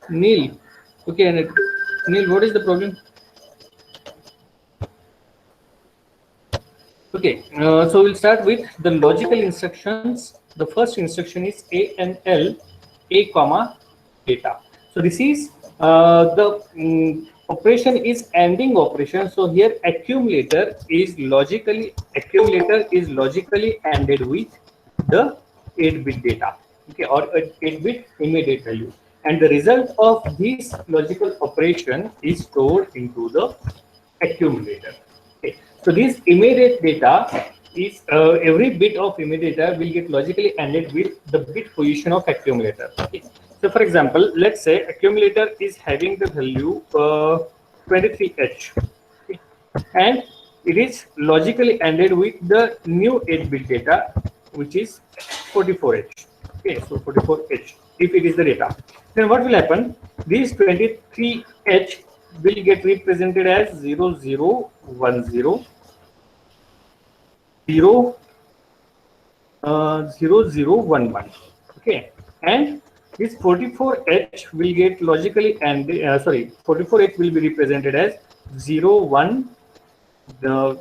Neil. Okay, and Neil, what is the problem? Okay, so we'll start with the logical instructions. The first instruction is ANL, A comma data. So this is the operation is ANDing operation. So here accumulator is logically ANDed with the 8-bit data, okay, or 8-bit immediate value, and the result of this logical operation is stored into the accumulator. Okay. So this immediate data is every bit of immediate data will get logically ANDed with the bit position of accumulator. Okay. So for example, let's say accumulator is having the value 23H, okay, and it is logically ANDed with the new 8-bit data, which is 44H. Okay, so 44H. If it is the data, then what will happen? This 23H will get represented as 0010 0011. Okay, and this 44H will get logically and 44H will be represented as 01 the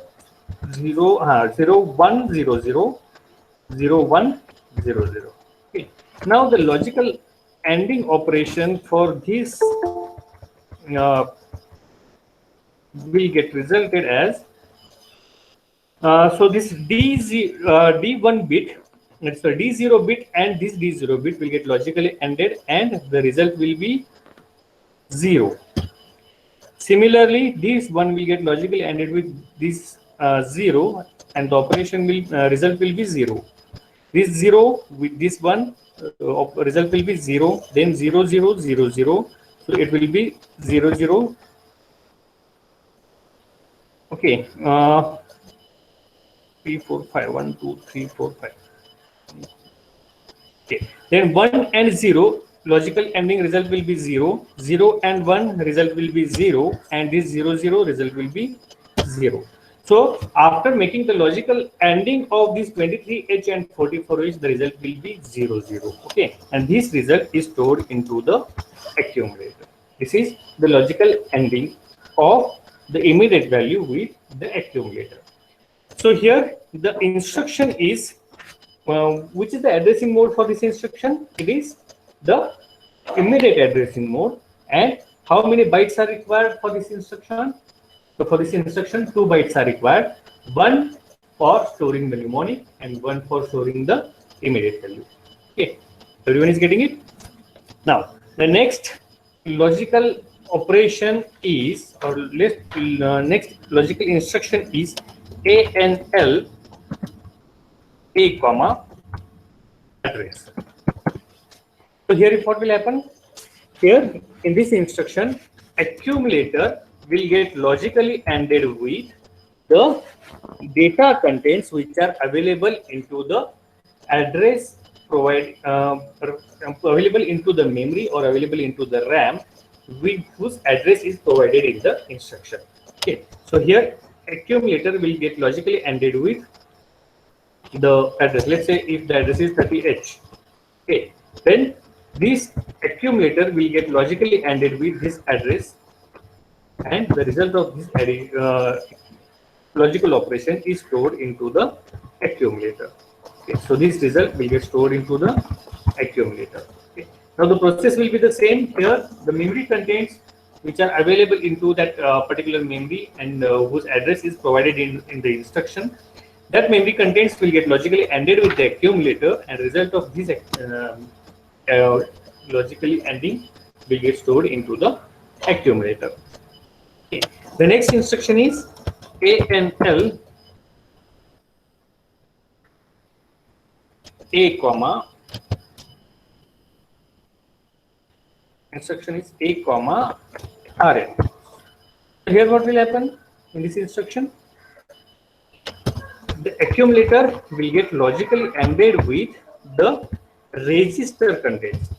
0100 0100. Okay, now the logical ANDing operation for this will get resulted as so this D1 bit, it's a D0 bit, and this D0 bit will get logically ANDed, and the result will be 0. Similarly, this one will get logically ANDed with this 0, and the operation will result will be 0. This 0 with this one result will be 0, then 0000. So it will be 00. Okay. 3 4 5 1 2 3 4 5. Okay, then 1 and 0 logical ANDing result will be 0, 0 and 1 result will be 0, and this 00 result will be 0. So after making the logical ANDing of this 23H and 44H, the result will be 00. Okay, and this result is stored into the accumulator. This is the logical ANDing of the immediate value with the accumulator. So here the instruction is, which is the addressing mode for this instruction? It is the immediate addressing mode. And how many bytes are required for this instruction? So for this instruction, 2 bytes are required. One for storing the mnemonic and one for storing the immediate value. Okay, everyone is getting it? Now the next logical operation is, or next logical instruction is ANL A comma address. So here what will happen? Here in this instruction, accumulator will get logically ANDed with the data contents which are available into the address available into the memory or available into the RAM, whose address is provided in the instruction. Okay, so here accumulator will get logically ANDed with the address. Let's say if the address is 30H, okay, then this accumulator will get logically ANDed with this address, and the result of this logical operation is stored into the accumulator. Okay, so this result will get stored into the accumulator. Okay. Now the process will be the same. Here the memory contents which are available into that particular memory and whose address is provided in the instruction, that memory contents will get logically ANDed with the accumulator, and result of this logically ANDing will get stored into the accumulator. Okay. The next instruction is ANL A comma, instruction is A comma RN. Here what will happen in this instruction? The accumulator will get logically ANDed with the register contents.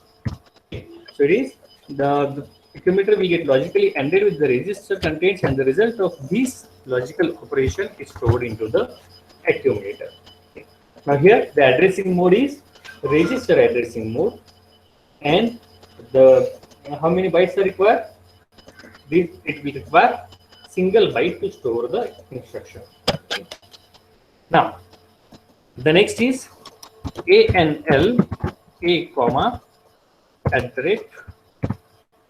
Okay. So it is the accumulator will get logically ANDed with the register contents, and the result of this logical operation is stored into the accumulator. Okay. Now here the addressing mode is register addressing mode, and The how many bytes are required? This it will require single byte to store the instruction. Now the next is ANL A comma at the rate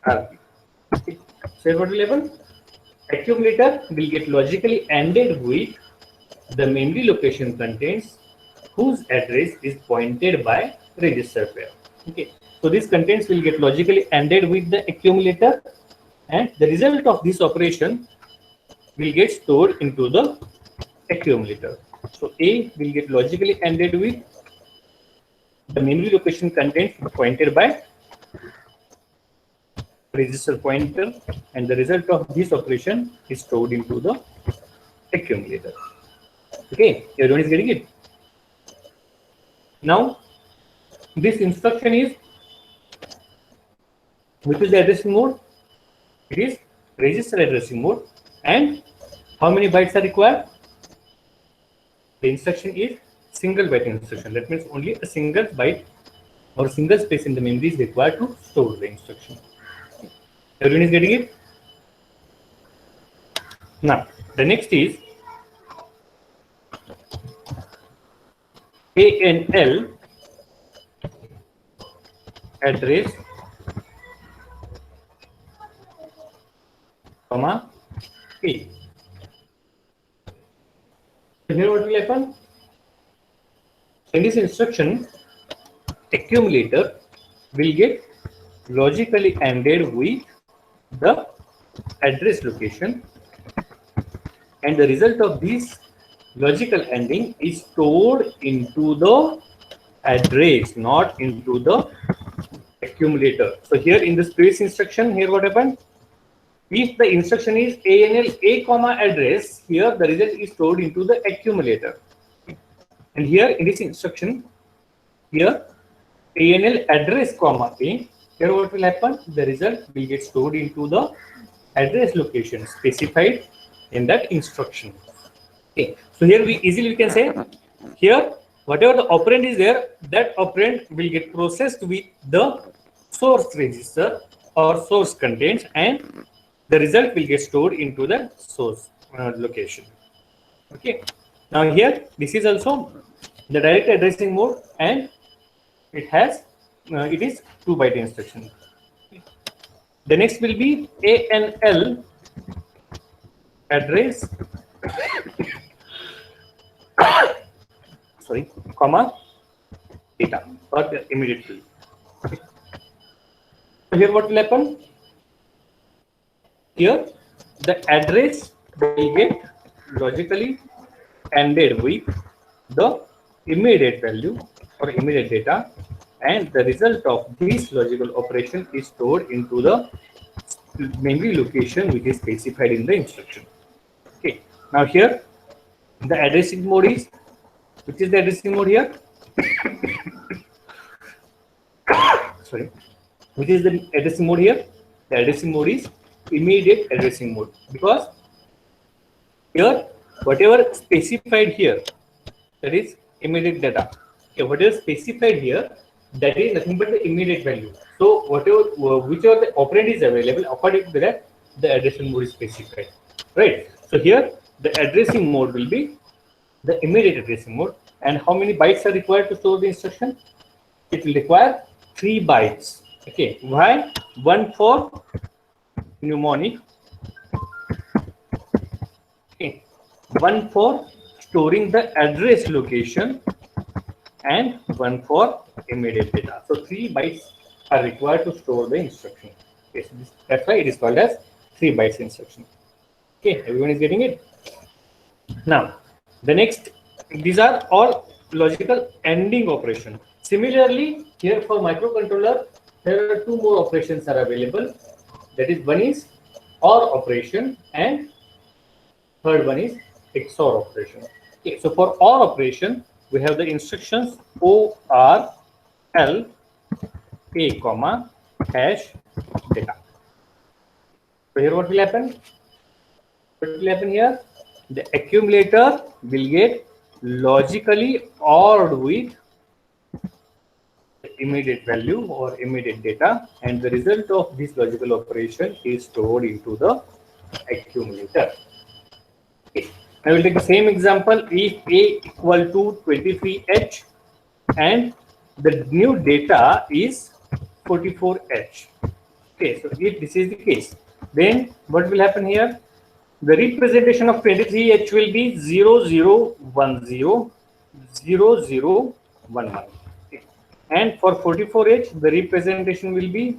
RB. Okay. So what will happen? Accumulator will get logically ANDed with the memory location contains whose address is pointed by register pair. Okay. So these contents will get logically ANDed with the accumulator, and the result of this operation will get stored into the accumulator. So A will get logically ANDed with the memory location content pointed by register pointer, and the result of this operation is stored into the accumulator. Okay, everyone is getting it? Now, this instruction is, which is the addressing mode? It is register addressing mode. And how many bytes are required? The instruction is single byte instruction. That means only a single byte or single space in the memory is required to store the instruction. Everyone is getting it? Now, the next is ANL address comma A. So here what will happen? In this instruction, accumulator will get logically ANDed with the address location, and the result of this logical ANDing is stored into the address, not into the accumulator. So here in this previous instruction, here what happened? If the instruction is ANL A comma address, here the result is stored into the accumulator. And here in this instruction, here ANL address comma A, here what will happen? The result will get stored into the address location specified in that instruction. Okay. So here we can say, here whatever the operand is there, that operand will get processed with the source register or source contents, and the result will get stored into the source location. Okay. Now here this is also the direct addressing mode, and it has it is 2 byte instruction. The next will be ANL address sorry comma data or the immediate field. So here what will happen? Here the address will get logically ANDed with the immediate value or immediate data, and the result of this logical operation is stored into the memory location which is specified in the instruction. Okay. Now here the addressing mode is, which is the addressing mode here? Sorry, which is the addressing mode here? The addressing mode is immediate addressing mode, because here whatever specified here, that is immediate data. Okay, whatever specified here, that is nothing but the immediate value. So whatever whichever the operand is available, according to that the addressing mode is specified, right? So here the addressing mode will be the immediate addressing mode. And how many bytes are required to store the instruction? It will require 3 bytes. Okay, why? 1 for mnemonic, okay, 1 for storing the address location, and 1 for immediate data. So 3 bytes are required to store the instruction. Okay, so that's why it is called as 3 bytes instruction. Okay, everyone is getting it? Now, the next, these are all logical ANDing operation. Similarly, here for microcontroller, there are 2 more operations are available. That is, one is OR operation, and third one is XOR operation. Okay, so for OR operation, we have the instructions OR L A comma hash data. So here what will happen? What will happen here? The accumulator will get logically ORed with the immediate value or immediate data, and the result of this logical operation is stored into the accumulator. Okay. I will take the same example. If A equal to 23H and the new data is 44H. Okay, so if this is the case, then what will happen here? The representation of 23H will be 0010 0011. Okay. And for 44H, the representation will be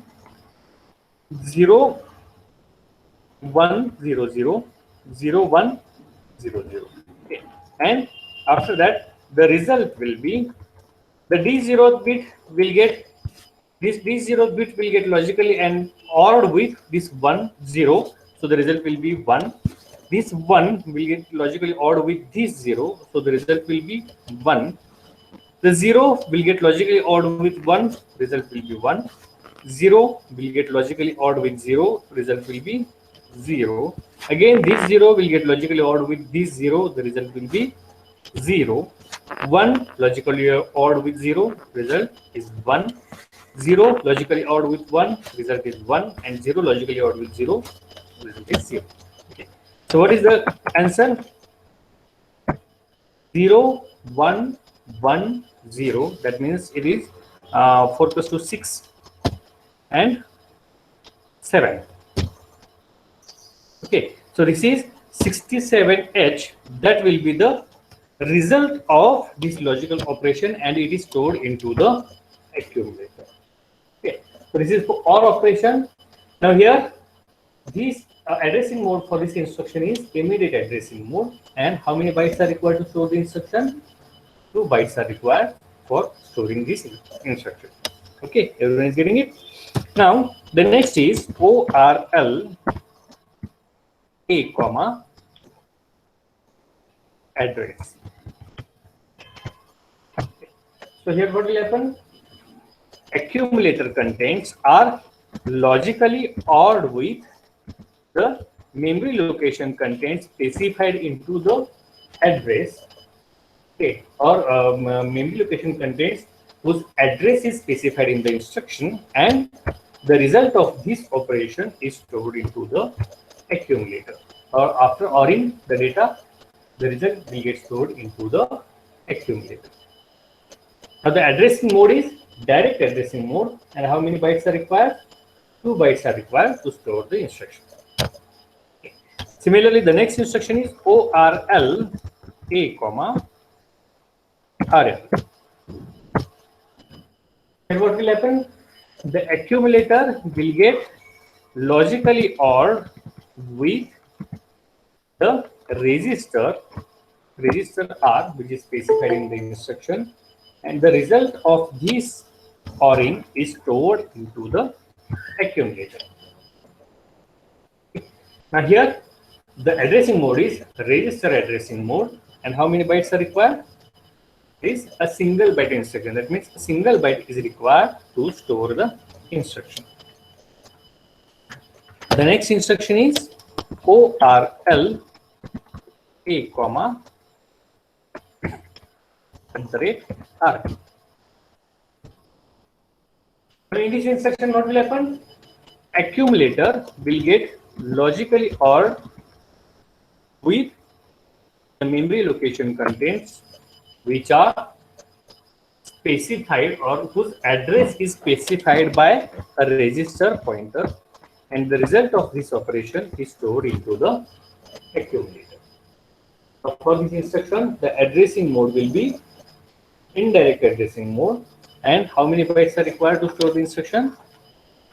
0100 0100. Okay. And after that, the result will be the D0 bit will get this D0 bit will get logically and ORed with this 1 0. So the result will be 1. This 1 will get logically ORed with this 0. So the result will be 1. The 0 will get logically ORed with 1. Result will be 1. 0 will get logically ORed with 0. Result will be 0. Again, this 0 will get logically ORed with this 0. The result will be 0. 1 logically ORed with 0. Result is 1. 0 logically ORed with 1. Result is 1. And 0 logically ORed with 0. Result is 0. Okay. So what is the answer? 0 1 1 0. That means it is 4 plus 2 6 and 7. Okay, so this is 67H. That will be the result of this logical operation, and it is stored into the accumulator. Okay, so this is for OR operation. Now here, this addressing mode for this instruction is immediate addressing mode. And how many bytes are required to store the instruction? 2 bytes are required for storing this instruction. Okay, everyone is getting it? Now, the next is ORL A, comma, address. Okay. So here what will happen? Accumulator contents are logically ORed with the memory location contents specified into the address. Okay, or memory location contents whose address is specified in the instruction, and the result of this operation is stored into the accumulator. Or after ORing the data, the result will get stored into the accumulator. Now the addressing mode is direct addressing mode, and how many bytes are required? 2 bytes are required to store the instruction. Okay. Similarly, the next instruction is ORL A, comma, RL. And what will happen? The accumulator will get logically ORed with the register R, which is specified in the instruction, and the result of this ORing is stored into the accumulator. Now here, the addressing mode is register addressing mode, and how many bytes are required? Is a single byte instruction. That means a single byte is required to store the instruction. The next instruction is ORL A, comma, R. In this instruction, what will happen? Accumulator will get logically ORed with the memory location contents which are specified or whose address is specified by a register pointer, and the result of this operation is stored into the accumulator. Now for this instruction, the addressing mode will be indirect addressing mode, and how many bytes are required to store the instruction?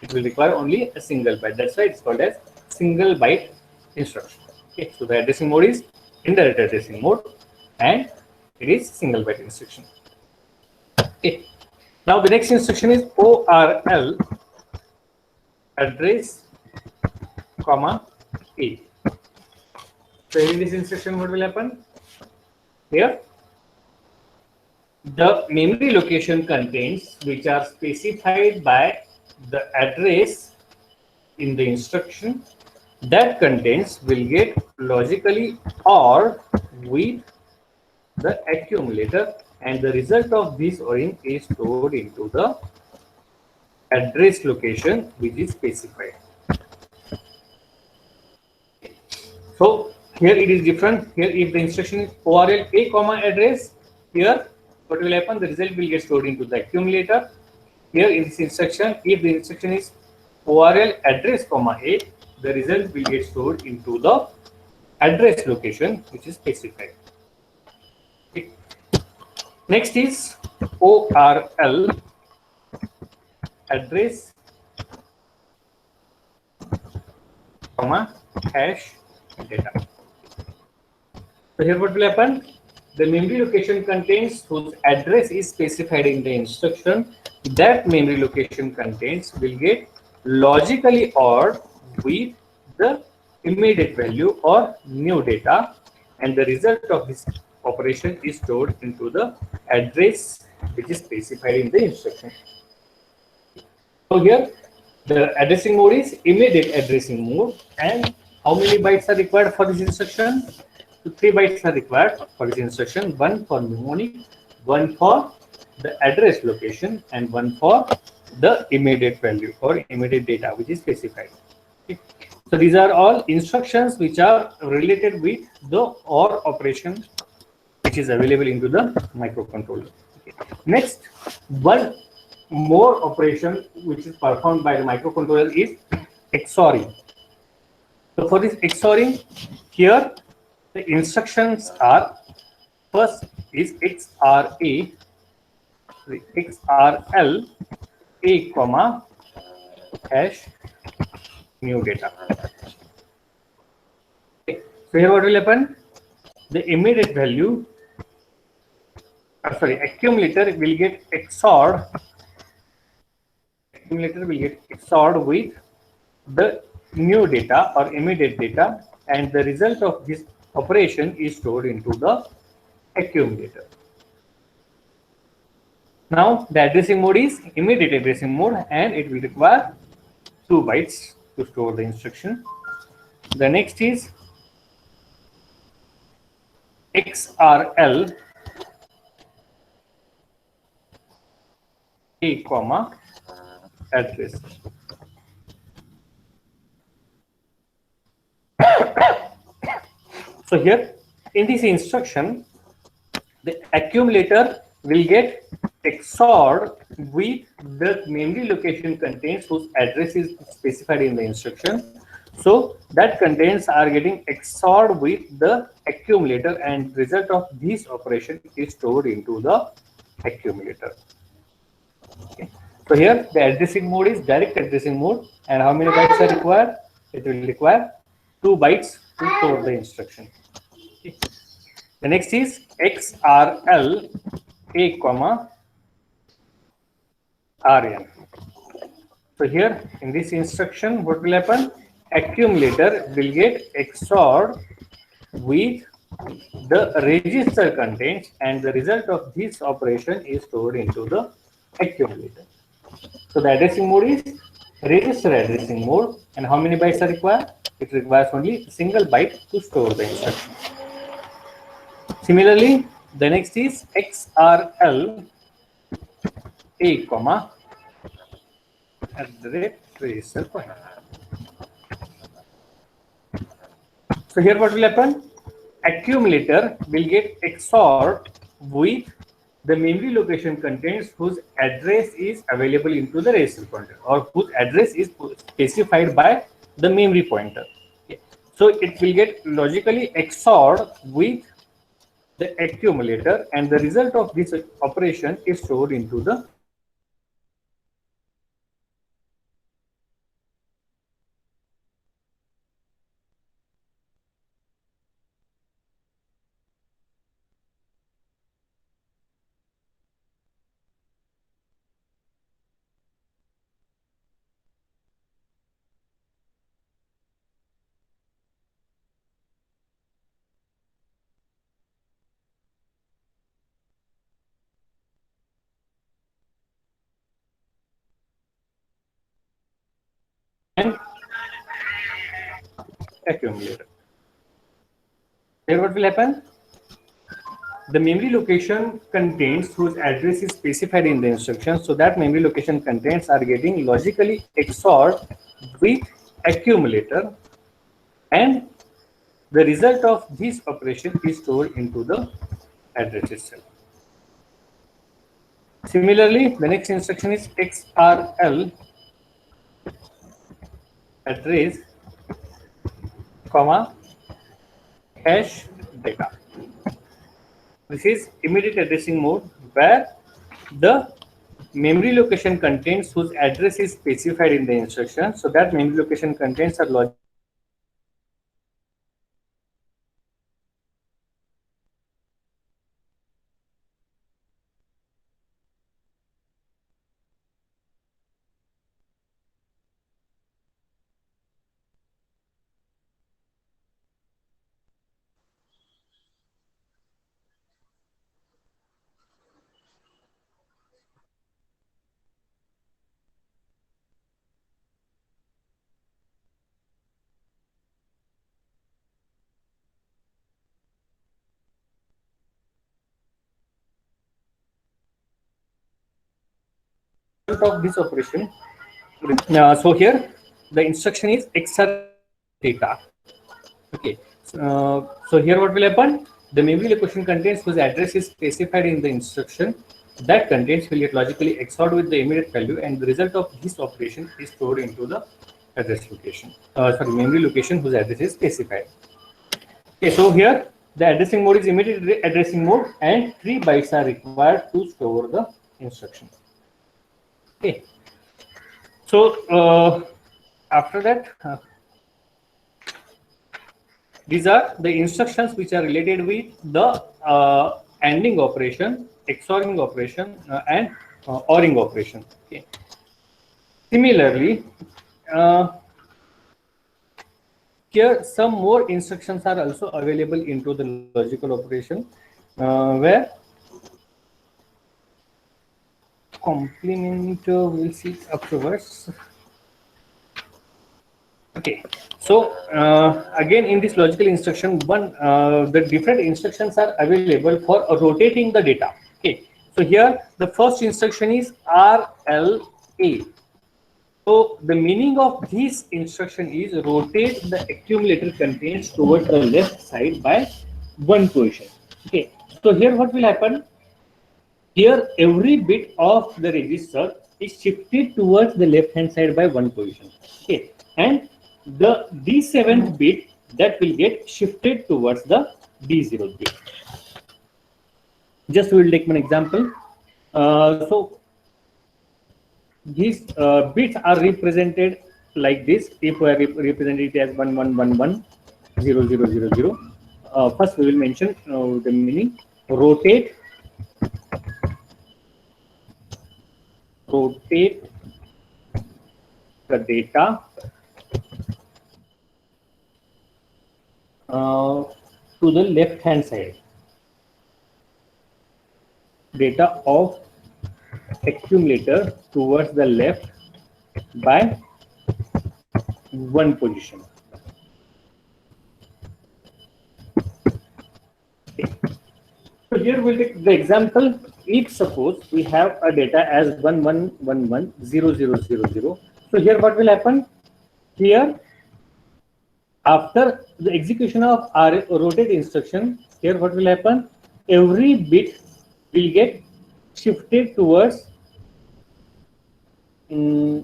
It will require only a single byte. That's why it's called as single byte instruction. Okay, so the addressing mode is indirect addressing mode, and it is single byte instruction. Okay. Now the next instruction is ORL address, comma, A. So in this instruction, what will happen? Here, the memory location contents which are specified by the address in the instruction, that contents will get logically ORed with the accumulator, and the result of this ORing is stored into the address location which is specified. So here it is different. Here if the instruction is ORL A comma address, here what will happen? The result will get stored into the accumulator. Here in this instruction, if the instruction is ORL address comma A, the result will get stored into the address location which is specified. Okay. Next is ORL address comma hash data. So here what will happen? The memory location contains whose address is specified in the instruction. That memory location contains will get logically ORed with the immediate value or new data, and the result of this operation is stored into the address which is specified in the instruction. So here the addressing mode is immediate addressing mode, and how many bytes are required for this instruction? So 3 bytes are required for this instruction, one for mnemonic, one for the address location, and one for the immediate value or immediate data which is specified. Okay. So these are all instructions which are related with the OR operation which is available into the microcontroller. Okay. Next, one more operation which is performed by the microcontroller is XORing. So for this XORing, here the instructions are, first is XRA, XRL A comma hash new data. Okay. So here what will happen? The immediate value, accumulator will get XORed. Accumulator will get XORed with the new data or immediate data, and the result of this operation is stored into the accumulator. Now the addressing mode is immediate addressing mode, and it will require 2 bytes to store the instruction. The next is XRL A comma address. So here in this instruction, the accumulator will get XORed with the memory location contains whose address is specified in the instruction. So that contains are getting XORed with the accumulator, and result of this operation is stored into the accumulator. Okay. So here the addressing mode is direct addressing mode, and how many bytes are required? It will require 2 bytes to store the instruction. Okay. The next is XRL A comma RN. So here in this instruction, what will happen? Accumulator will get XORed with the register contains, and the result of this operation is stored into the accumulator. So the addressing mode is register addressing mode, and how many bytes are required? It requires only a single byte to store the instruction. Similarly, the next is XRL A comma @register point. So here what will happen? Accumulator will get XORed with the memory location contains whose address is available into the register pointer, or whose address is specified by the memory pointer. Okay. So it will get logically XORed with the accumulator, and the result of this operation is stored into the accumulator. Here what will happen? the memory location contains whose address is specified in the instruction, so that memory location contents are getting logically XORed with accumulator, and the result of this operation is stored into the address itself. Similarly, the next instruction is XRL address, comma, hash data. This is immediate addressing mode, where the memory location contains whose address is specified in the instruction, so that memory location contains are logic of this operation. So here the instruction is XR data. Okay. So here what will happen? The memory location contains whose address is specified in the instruction. That contains will get logically XORed with the immediate value, and the result of this operation is stored into the address location. Sorry, memory location whose address is specified. Okay. So here the addressing mode is immediate addressing mode, and 3 bytes are required to store the instruction. Okay. So after that, these are the instructions which are related with the ANDing operation, XORing operation, and ORing operation. Okay. Similarly, here some more instructions are also available into the logical operation, where complement we'll see afterwards. Okay, so again in this logical instruction, the different instructions are available for rotating the data. Okay, so here the first instruction is RLA. So the meaning of this instruction is rotate the accumulator contains towards the left side by 1 position. Okay, so here what will happen? Here every bit of the register is shifted towards the left hand side by 1 position. Okay, and the D7th bit that will get shifted towards the D0 bit. Just we will take one example. So these bits are represented like this. If we are represented as 1111 0000, first we will mention the meaning. Rotate the data to the left hand side. Data of accumulator towards the left by 1 position. Okay. So here we'll take the example. If suppose we have a data as 1111 0000, so here what will happen? Here after the execution of our rotate instruction, here what will happen? Every bit will get shifted towards 1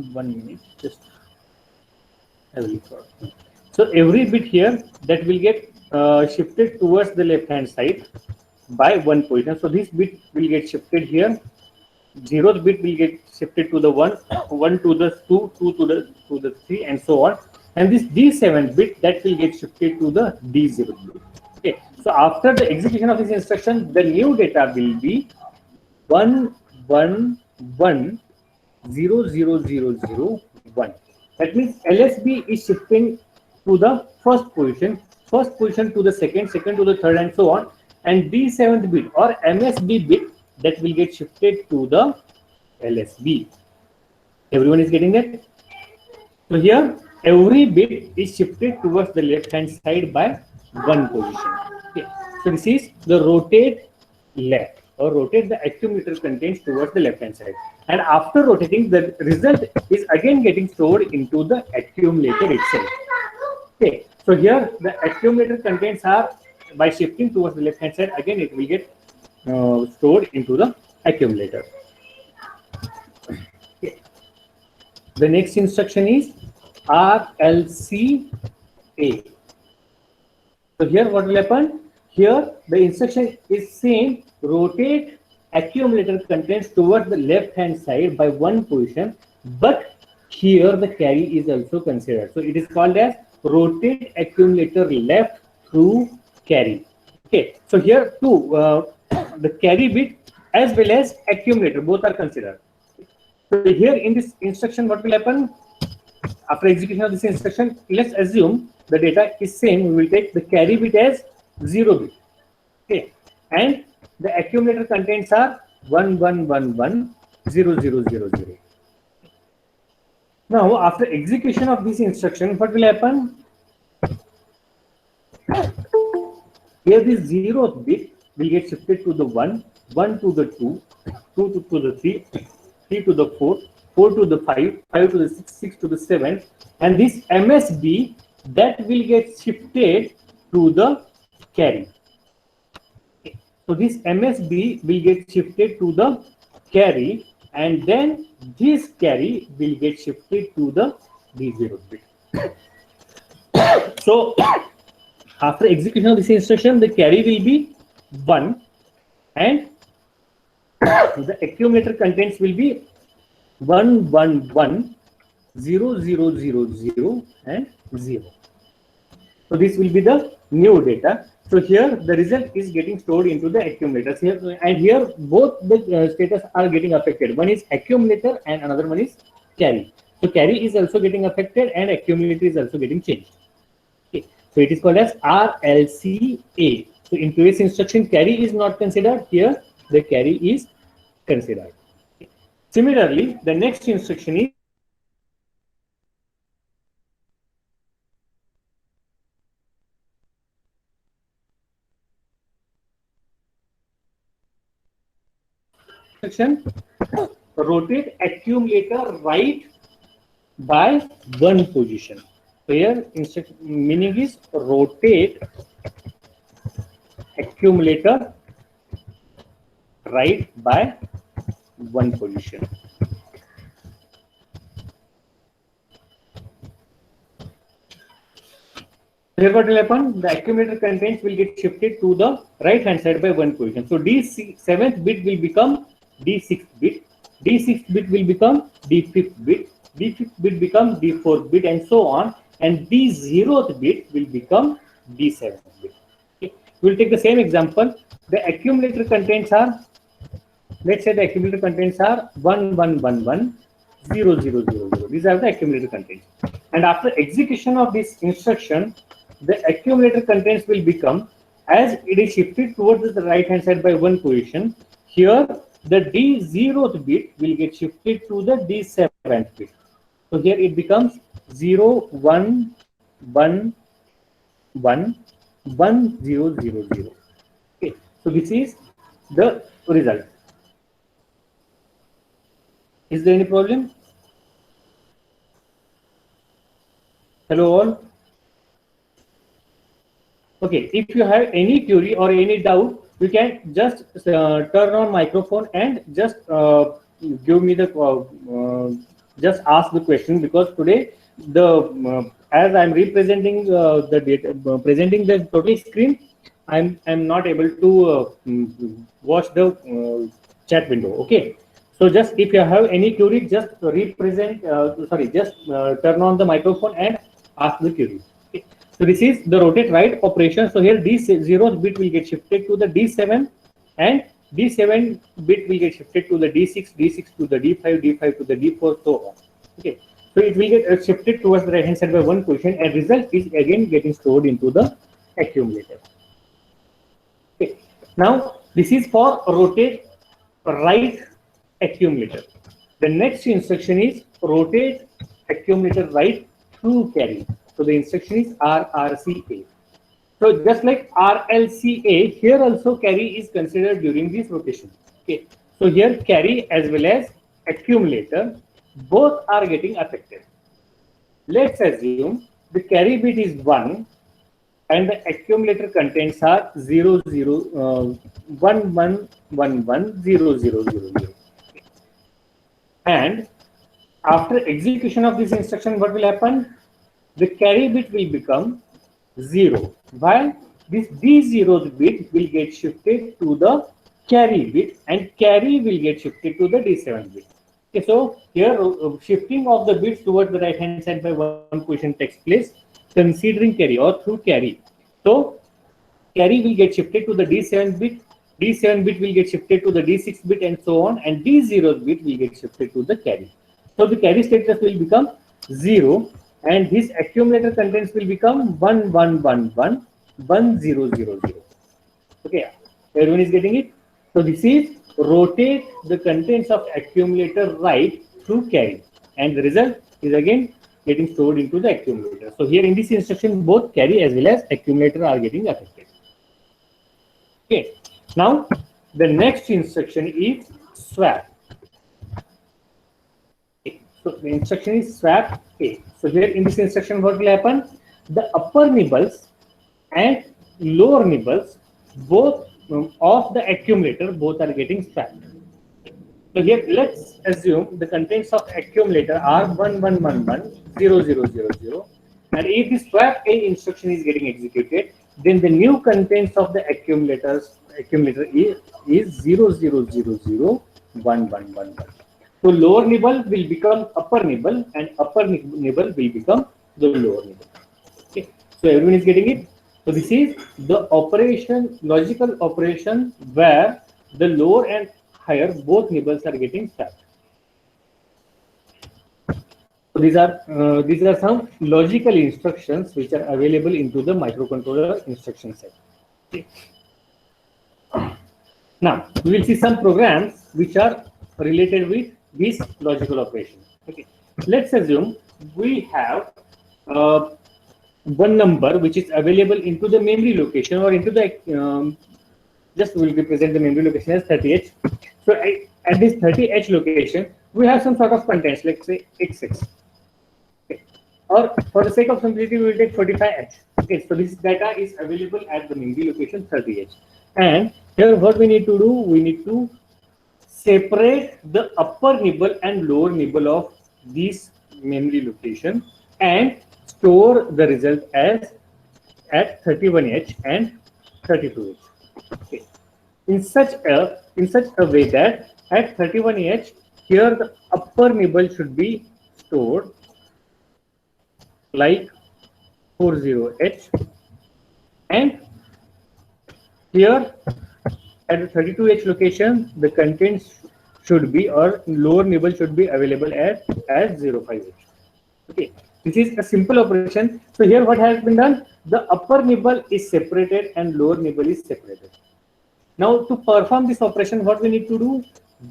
minute, just I will record. So every bit here that will get shifted towards the left hand side by 1 position. So this bit will get shifted here. 0th bit will get shifted to the 1, 1 to the 2, 2 to the 3, and so on. And this D7 bit that will get shifted to the D0 bit. Okay. So after the execution of this instruction, the new data will be 11100001. That means LSB is shifting to the first position to the second to the third, and so on. And D7th bit or MSB bit that will get shifted to the LSB. Everyone is getting that? So here every bit is shifted towards the left hand side by 1 position. Okay. So this is the rotate left, or rotate the accumulator contents towards the left hand side. And after rotating, the result is again getting stored into the accumulator itself. Okay, so here the accumulator contents are, by shifting towards the left hand side, again it will get stored into the accumulator. Okay. The next instruction is RLCA. So here what will happen? Here the instruction is same, rotate accumulator contents towards the left hand side by one position, but here the carry is also considered. So it is called as rotate accumulator left through carry. Okay, so here too the carry bit as well as accumulator both are considered. So here in this instruction what will happen? After execution of this instruction, let's assume the data is same. We will take the carry bit as 0 bit. Okay, and the accumulator contents are 1 1 1 1 0 0 0 0. Now after execution of this instruction, what will happen? Here this 0th bit will get shifted to the 1, 1 to the 2, 2 to the 3, 3 to the 4, 4 to the 5, 5 to the 6, 6 to the 7, and this MSB that will get shifted to the carry. So this MSB will get shifted to the carry, and then this carry will get shifted to the D0 bit. So after execution of this instruction, the carry will be 1 and the accumulator contents will be 1 1 1 0 0 0 0 and 0. So this will be the new data. So here the result is getting stored into the accumulators here, and here both the status are getting affected. One is accumulator and another one is carry. So carry is also getting affected and accumulator is also getting changed. Okay. So it is called as RLCA. So in previous instruction carry is not considered, here the carry is considered. Okay. Similarly, the next instruction is rotate accumulator right by one position. So here instruction meaning is rotate accumulator right by one position. Here what will happen? The accumulator contents will get shifted to the right hand side by one position. So D7th bit will become D6th bit, D6th bit will become D5th bit, D5th bit become D4th bit, and so on, and D0th bit will become D7th bit. Okay. We will take the same example. The accumulator contents are, let's say the accumulator contents are 1 1 1 1 0 0 0 0. These are the accumulator contents. And after execution of this instruction, the accumulator contents will become, as it is shifted towards the right hand side by one position, here the D0th bit will get shifted to the D7th bit. So here it becomes 0 1 1 1 1 0 0 0. Okay. So this is the result. Is there any problem? Hello all. Okay, if you have any query or any doubt, you can just turn on microphone and just give me the just ask the question, because today the as I'm representing the data, presenting the total screen, I'm not able to watch the chat window. Okay, so just if you have any query, just represent just turn on the microphone and ask the query. Okay. So this is the rotate right operation. So here D0th bit will get shifted to the D7, and D7 bit will get shifted to the D6, D6 to the D5, D5 to the D4, so on. Okay. So it will get shifted towards the right hand side by one position, and result is again getting stored into the accumulator. Okay. Now this is for rotate right accumulator. The next instruction is rotate accumulator right through carry. So the instruction is RRCA. So just like RLCA, here also carry is considered during this rotation. Okay. So here carry as well as accumulator, both are getting affected. Let's assume the carry bit is 1 and the accumulator contents are 0, 0, 1, 1, 1, 1, 0, 0, 0, 0. And after execution of this instruction, what will happen? The carry bit will become 0, while this D0 bit will get shifted to the carry bit and carry will get shifted to the D7 bit. Okay, so here shifting of the bits towards the right hand side by one position takes place considering carry or through carry. So carry will get shifted to the D7 bit, D7 bit will get shifted to the D6 bit and so on, and D0 bit will get shifted to the carry. So the carry status will become 0 and his accumulator contents will become 1, 1, 1, 1, 1, 0, 0, 0. Okay, everyone is getting it? So this is rotate the contents of accumulator right through carry, and the result is again getting stored into the accumulator. So here in this instruction, both carry as well as accumulator are getting affected. Okay, now the next instruction is swap. Okay. So the instruction is swap A. So here in this instruction, what will happen? The upper nibbles and lower nibbles, both of the accumulator, both are getting swapped. So here let's assume the contents of accumulator are 1, 1, 1, 1, 0, 0, 0, 0. And if the swap A instruction is getting executed, then the new contents of the accumulator is 0, 0, 0, 0, 1, 1, 1, 1. So lower nibble will become upper nibble and upper nibble will become the lower nibble. Okay. So everyone is getting it? So this is the operation, logical operation where the lower and higher both nibbles are getting swapped. So these are some logical instructions which are available into the microcontroller instruction set. Okay. Now we will see some programs which are related with this logical operation. Okay. Let's assume we have one number which is available into the memory location or into the just will represent the memory location as 30H. So at this 30H location, we have some sort of contents, like say XX. Okay. Or for the sake of simplicity, we will take 45H. Okay, so this data is available at the memory location 30H. And here what we need to do, we need to separate the upper nibble and lower nibble of this memory location and store the result as at 31H and 32H. Okay. In such a way that at 31H, here the upper nibble should be stored like 40H, and here at the 32H location, the contents should be, or lower nibble should be available as 05H. Okay, this is a simple operation. So here what has been done? The upper nibble is separated and lower nibble is separated. Now to perform this operation, what we need to do?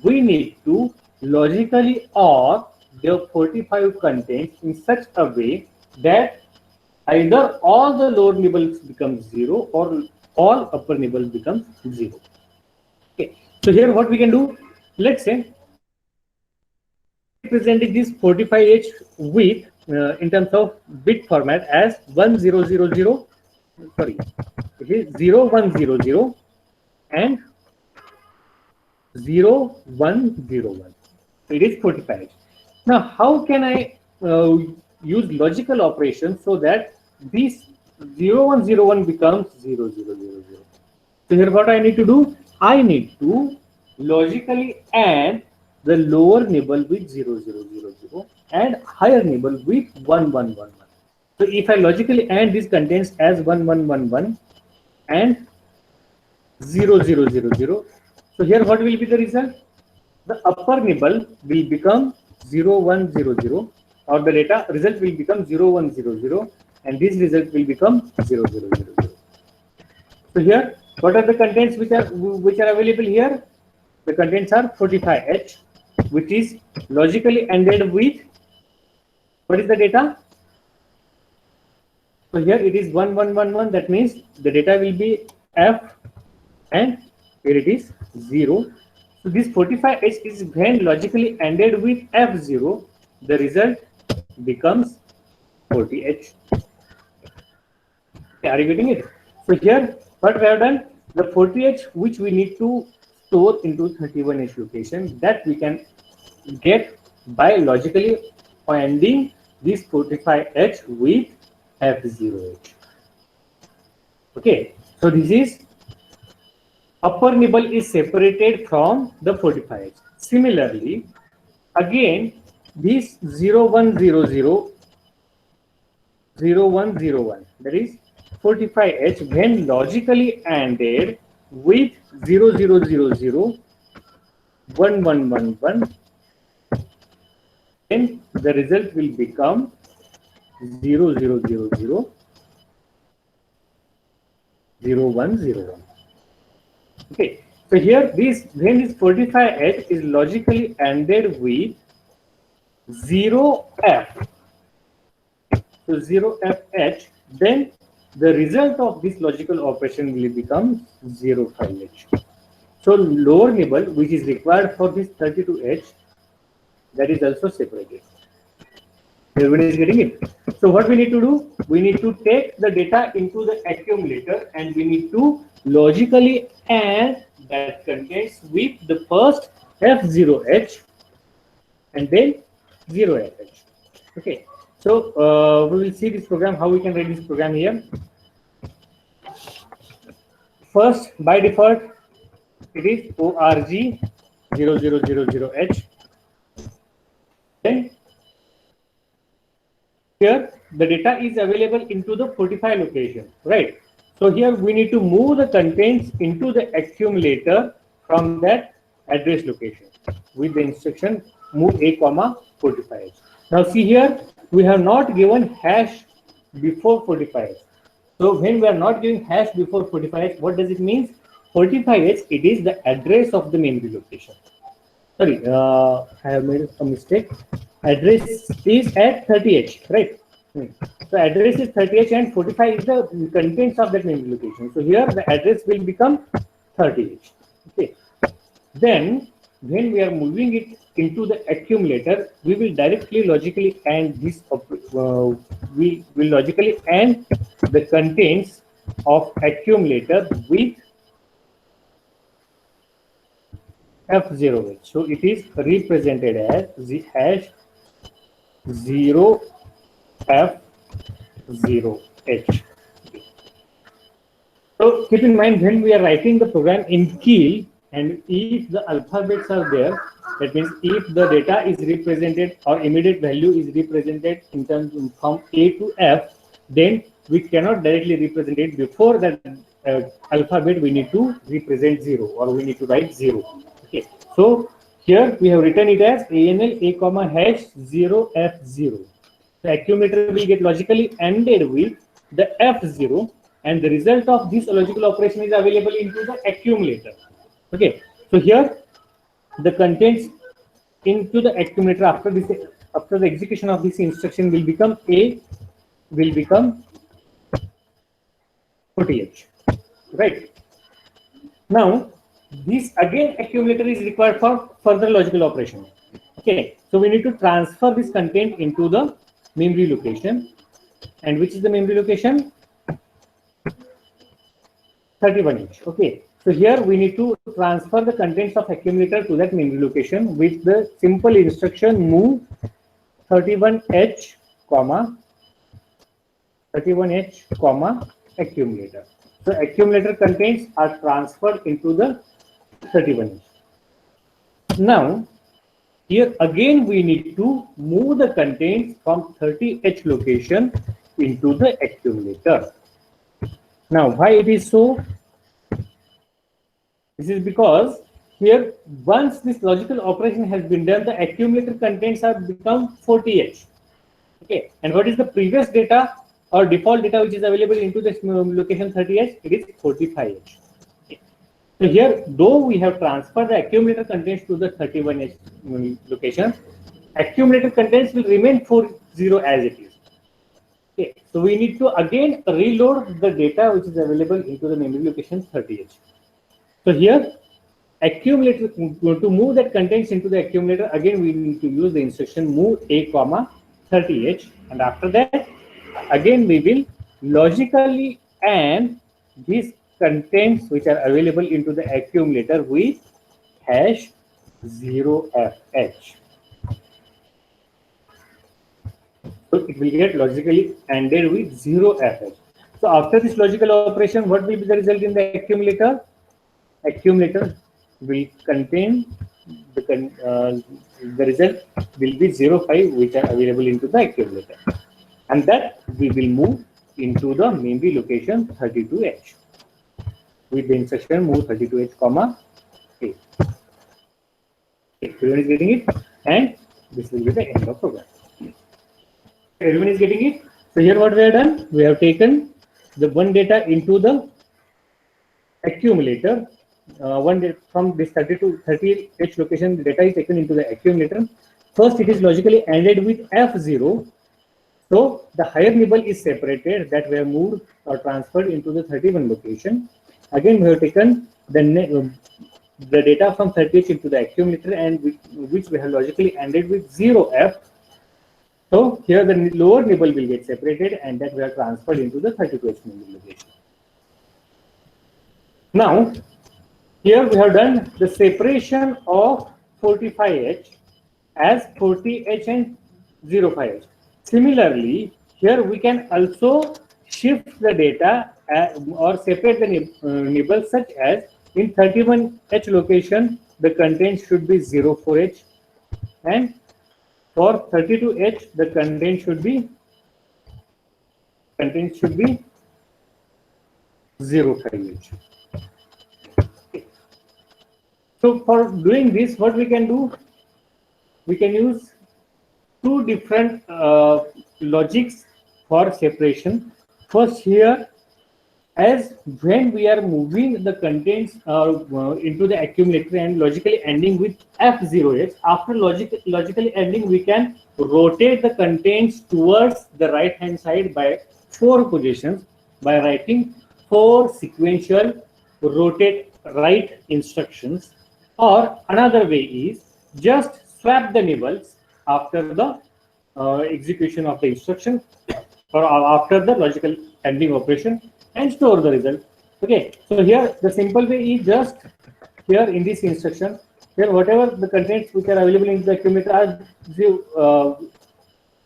We need to logically OR the 45 contents in such a way that either all the lower nibbles become 0 or all upper nibbles becomes 0. Okay. So here what we can do? Let's say representing this 45H with in terms of bit format as 1000, sorry, it is 0100 and 0101. It is 45H. Now, how can I use logical operations so that this 0101 becomes 0000? So here what I need to do? I need to logically add the lower nibble with 0000 and higher nibble with 1111. So if I logically add these contents as 1111 and 0000, so here what will be the result? The upper nibble will become 0100, or the data result will become 0100, and this result will become 0000. So here, what are the contents which are available here? The contents are 45H, which is logically ANDed with, what is the data? So here it is 1 1 1 1. That means the data will be F, and here it is 0. So this 45H is when logically ended with F0, the result becomes 40H. Are you getting it? So here what we have done, the 40H which we need to store into 31H location, that we can get by logically ending this 45H with F0H. Okay, so this is upper nibble is separated from the 45H. Similarly, again this 0100 0101, that is 45H when logically ANDed with 0000 1111, then the result will become 0000 0101. Okay, so here this when this 45H is logically ANDed with 0F, so 0FH, then the result of this logical operation will become 05H. So lower nibble which is required for this 32H, that is also separated. Everyone is getting it? So what we need to do, we need to take the data into the accumulator and we need to logically AND that contains with the first F0H and then 0FH. Okay, so we will see this program, how we can write this program here. First, by default, it is ORG 0000H. Then here the data is available into the 45 location, right? So here we need to move the contents into the accumulator from that address location with the instruction move a comma 45H. Now see here we have not given hash before 45H. So when we are not giving hash before 45H, what does it mean? 45H, it is the address of the memory location. Sorry, I have made a mistake. Address is at 30H, right? So address is 30H and 45 is the contents of that memory location. So here the address will become 30H. Okay. Then when we are moving it into the accumulator, we will directly logically AND this. We will logically AND the contents of accumulator with F0H. So it is represented as the hash 0F0H. So keep in mind when we are writing the program in Keil, and if the alphabets are there, that means if the data is represented or immediate value is represented in terms from A to F, then we cannot directly represent it. Before that alphabet, we need to represent 0 or we need to write 0. Okay, so here we have written it as ANL A comma hash 0F0. The accumulator will get logically ANDed with the F0, and the result of this logical operation is available into the accumulator. Okay, so here the contents into the accumulator after the execution of this instruction will become 40H, right? Now this again accumulator is required for further logical operation. Okay, so we need to transfer this content into the memory location, and which is the memory location? 31H. Okay, so here we need to transfer the contents of accumulator to that memory location with the simple instruction move 31H comma accumulator. So accumulator contents are transferred into the 31H. Now here again we need to move the contents from 30H location into the accumulator. Now why it is so? This is because here once this logical operation has been done, the accumulator contents have become 40H. Okay, and what is the previous data or default data which is available into this location 30H? It is 45H. Okay. So here, though we have transferred the accumulator contents to the 31H location, accumulator contents will remain 40 as it is. Okay, so we need to again reload the data which is available into the memory location 30H. So here, accumulator, to move that contents into the accumulator, again we need to use the instruction move a comma 30H, and after that, again we will logically AND these contents which are available into the accumulator with hash 0FH. So it will get logically ANDed with 0FH. So after this logical operation, what will be the result in the accumulator? Accumulator will contain the result will be 05 which are available into the accumulator, and that we will move into the memory location 32H with the instruction move 32H comma A. Everyone is getting it, and this will be the end of program. Everyone is getting it. So here what we have done, we have taken the one data into the accumulator. From this 30H location, the data is taken into the accumulator. First, it is logically ANDed with F0. So the higher nibble is separated, that we have moved or transferred into the 31 location. Again, we have taken the data from 30H into the accumulator, and which we have logically ANDed with 0F. So here the lower nibble will get separated, and that we are transferred into the 32H memory location. Now, here we have done the separation of 45H as 40H and 05H. Similarly, here we can also shift the data or separate the nibble such as in 31H location, the content should be 04H, and for 32H, the content should be 05H. So for doing this, what we can do, we can use two different logics for separation. First here, as when we are moving the contents into the accumulator and logically ending with F0H, after logically ending, we can rotate the contents towards the right hand side by 4 positions by writing 4 sequential rotate right instructions. Or another way is just swap the nibbles after the execution of the instruction or after the logical ending operation and store the result. Okay, so here the simple way is just here in this instruction, here whatever the contents which are available in the accumulator are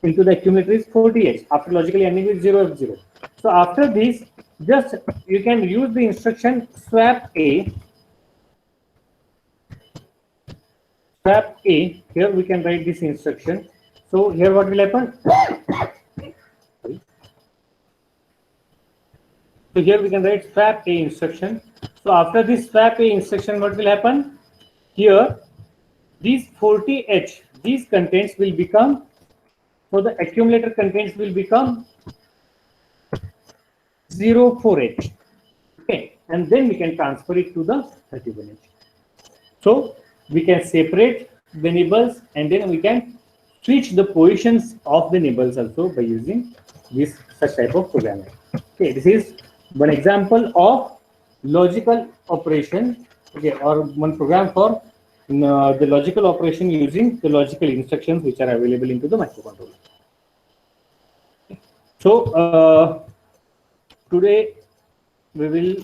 into the accumulator is 40H after logically ending with 0F0. So after this, just you can use the instruction swap A. Swap A, here we can write this instruction. So here what will happen? So here we can write swap A instruction. So after this swap A instruction, what will happen? Here, these 40H, these contents will become, so the accumulator contents will become 04H. Okay, and then we can transfer it to the 31H. So we can separate the nibbles, and then we can switch the positions of the nibbles also by using this such type of programming. Okay, this is one example of logical operation, okay, or one program for the logical operation using the logical instructions which are available into the microcontroller. So today we will